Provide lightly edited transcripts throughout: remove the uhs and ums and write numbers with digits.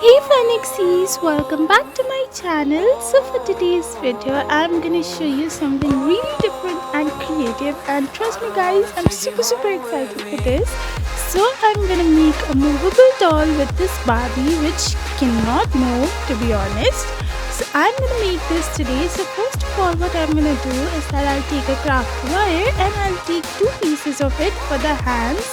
Hey FunXies, welcome back to my channel. So for today's video, I'm gonna show you something really different and creative, and trust me guys, I'm super excited for this. So I'm gonna make a movable doll with this Barbie which cannot move, to be honest. So I'm gonna make this today. So first of all, what I'm gonna do is that I'll take a craft wire and I'll take two pieces of it for the hands.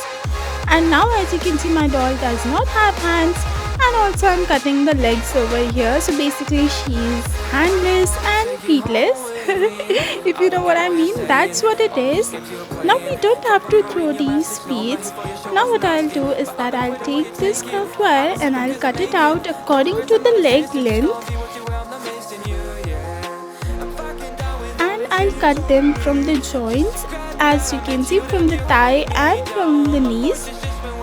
And now as you can see, my doll does not have hands, and also I'm cutting the legs over here. So basically she's handless and feetless. If you know what I mean, that's what it is. Now we don't have to throw these feet. Now what I'll do is that I'll take this craft wire and I'll cut it out according to the leg length, and I'll cut them from the joints, as you can see, from the thigh and from the knees.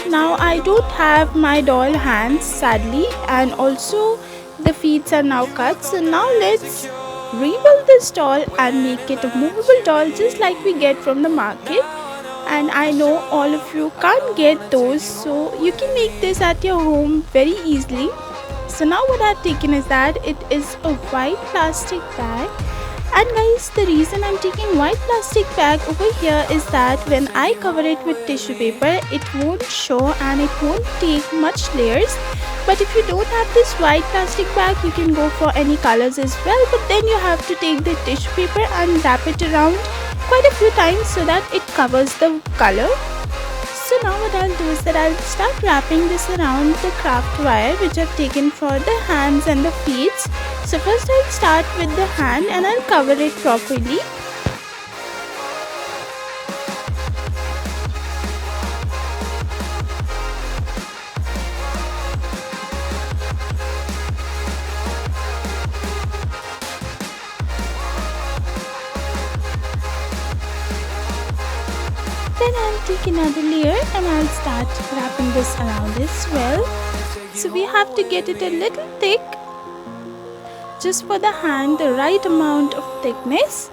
Now I don't have my doll hands sadly, and also the feet are now cut. So now let's rebuild this doll and make it a movable doll just like we get from the market. And I know all of you can't get those, so you can make this at your home very easily. So now what I've taken is that it is a white plastic bag. And guys, the reason I'm taking white plastic bag over here is that when I cover it with tissue paper, it won't show and it won't take much layers. But if you don't have this white plastic bag, you can go for any colors as well. But then you have to take the tissue paper and wrap it around quite a few times so that it covers the color. So now what I'll do is that I'll start wrapping this around the craft wire which I've taken for the hands and the feet. So first I'll start with the hand and I'll cover it properly. Then I'll take another layer and I'll start wrapping this around as well. So we have to get it a little thick, just for the hand, the right amount of thickness.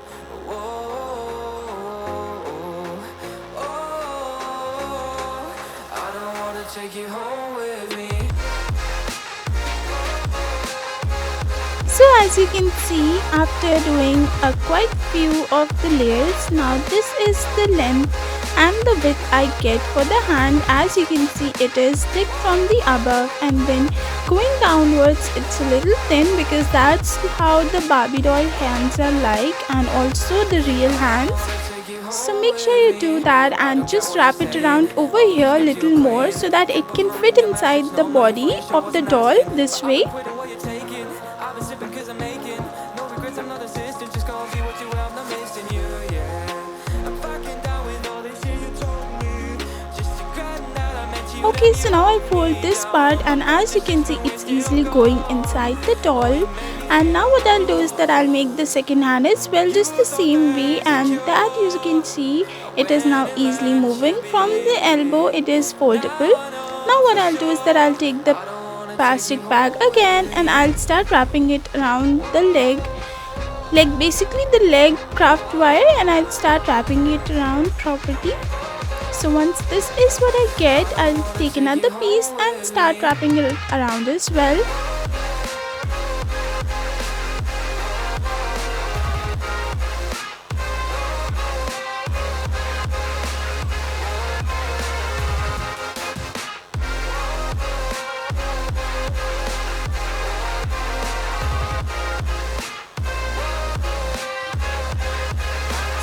So as you can see, after doing a quite few of the layers, now this is the length and the width I get for the hand. As you can see, it is thick from the above, and then going downwards it's a little thin because that's how the Barbie doll hands are like, and also the real hands. So make sure you do that and just wrap it around over here a little more so that it can fit inside the body of the doll this way. Okay, so now I fold this part, and as you can see, it's easily going inside the doll. And now what I'll do is that I'll make the second hand as well, just the same way, and that, as you can see, it is now easily moving from the elbow. It is foldable. Now what I'll do is that I'll take the plastic bag again and I'll start wrapping it around the leg, basically the leg craft wire, and I'll start wrapping it around properly. So once this is what I get, I'll take another piece and start wrapping it around as well.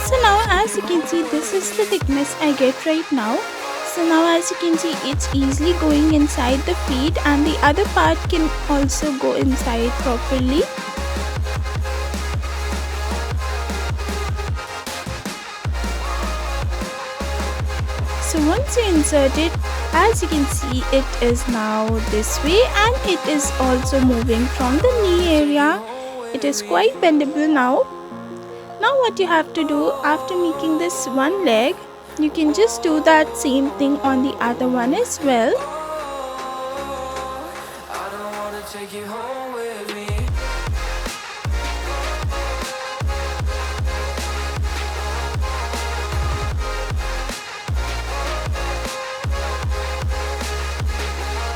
So now as you can see, this is the thickness I get right now. So now as you can see, it's easily going inside the feet, and the other part can also go inside properly. So once you insert it, as you can see, it is now this way, and it is also moving from the knee area. It is quite bendable now. Now what you have to do after making this one leg, you can just do that same thing on the other one as well.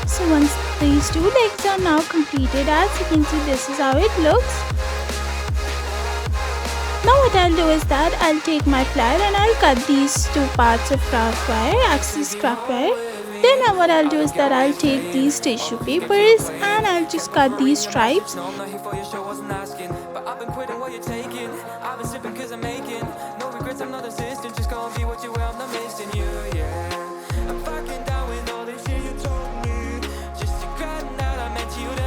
So once These two legs are now completed. As you can see, this is how it looks. Now what I'll do is that I'll take my plier and I'll cut these two parts of craft wire, access craft wire. Then what I'll do is that I'll take these tissue papers and I'll just cut these stripes.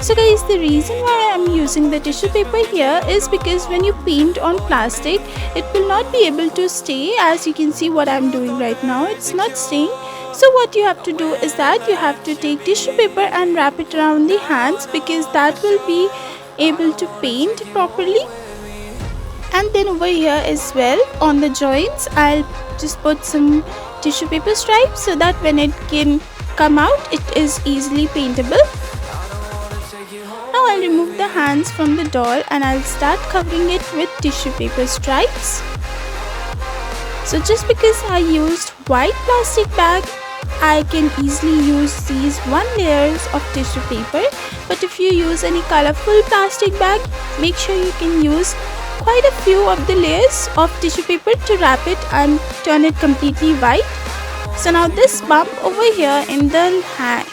So guys, the reason why I'm using the tissue paper here is because when you paint on plastic, it will not be able to stay. As you can see what I'm doing right now, it's not staying. So what you have to do is that you have to take tissue paper and wrap it around the hands, because that will be able to paint properly. And then over here as well, on the joints, I'll just put some tissue paper stripes so that when it can come out, it is easily paintable. Now I'll remove the hands from the doll and I'll start covering it with tissue paper stripes. So just because I used white plastic bag, I can easily use these 1 layers of tissue paper. But if you use any colorful plastic bag, make sure you can use quite a few of the layers of tissue paper to wrap it and turn it completely white. So now this bump over here in the hand.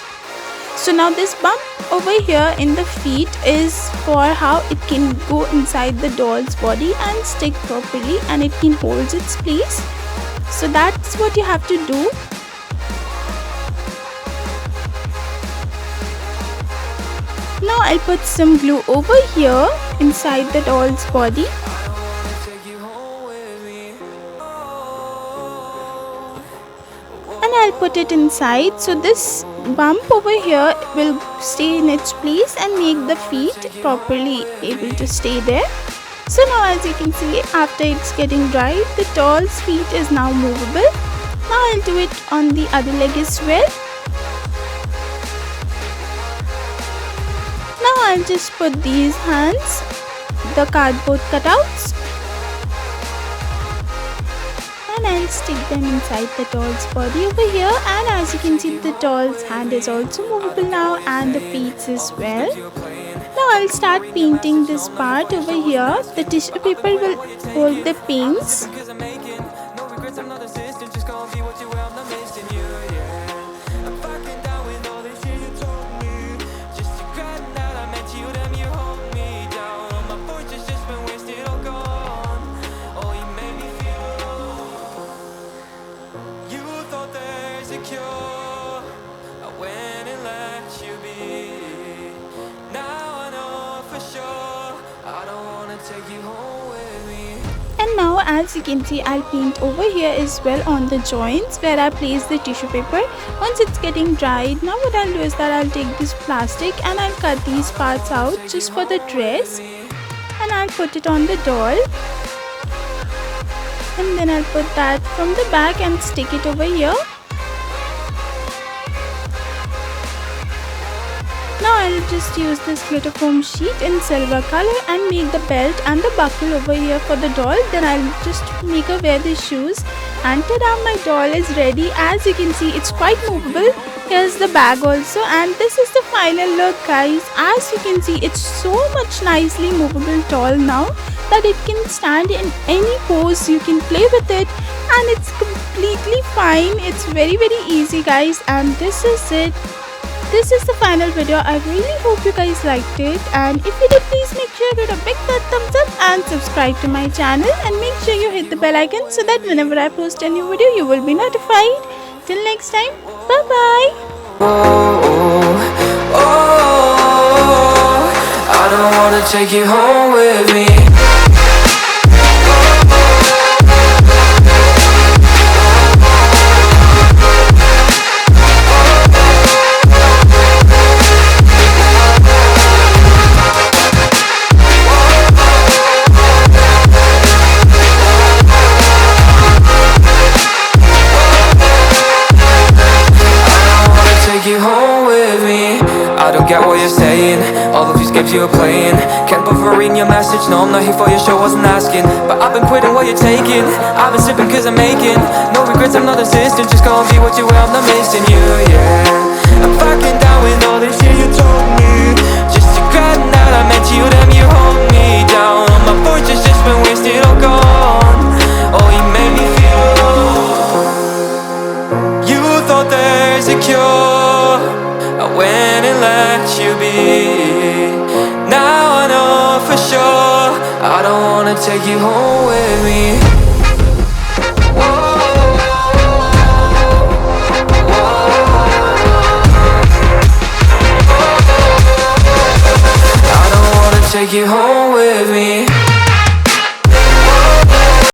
So now this bump over here in the feet is for how it can go inside the doll's body and stick properly, and it can hold its place. So that's what you have to do. Now I'll put some glue over here inside the doll's body. And I'll put it inside, so this bump over here will stay in its place and make the feet properly able to stay there. So now as you can see, after it's getting dried, the doll's feet is now movable. Now I'll do it on the other leg as well. Now I'll just put these hands, the cardboard cutouts, and I'll stick them inside the doll's body over here. And as you can see, the doll's hand is also movable now, and the feet as well. Now I'll start painting this part over here. The tissue paper will hold the paints. And now as you can see, I'll paint over here as well on the joints where I place the tissue paper. Once it's getting dried, now what I'll do is that I'll take this plastic and I'll cut these parts out just for the dress, and I'll put it on the doll, and then I'll put that from the back and stick it over here. Now I'll just use this glitter foam sheet in silver color and make the belt and the buckle over here for the doll. Then I'll just make her wear the shoes, and ta-da, my doll is ready. As you can see, it's quite movable. Here's the bag also, and this is the final look, guys. As you can see, it's so much nicely movable doll now that it can stand in any pose. You can play with it and it's completely fine. It's very easy, guys, and this is it. This is the final video. I really hope you guys liked it, and if you did, please make sure you give it a big fat thumbs up and subscribe to my channel, and make sure you hit the bell icon so that whenever I post a new video, you will be notified. Till next time, bye bye. I don't wanna take you home with me. Get what you're saying, all of these games you were playing. Can't bother reading your message, no I'm not here for your show, wasn't asking. But I've been quitting what you're taking, I've been sipping cause I'm making no regrets, I'm not insistent, just gonna be what you were, I'm not missing you, yeah. I'm fucking down with all this shit you told me, just to grab that I met you, damn you hold me down. My fortune's just been wasted or gone, oh you made me feel. You thought there's a cure, I went and let you be. Now I know for sure I don't wanna take you home with me. I don't wanna take you home.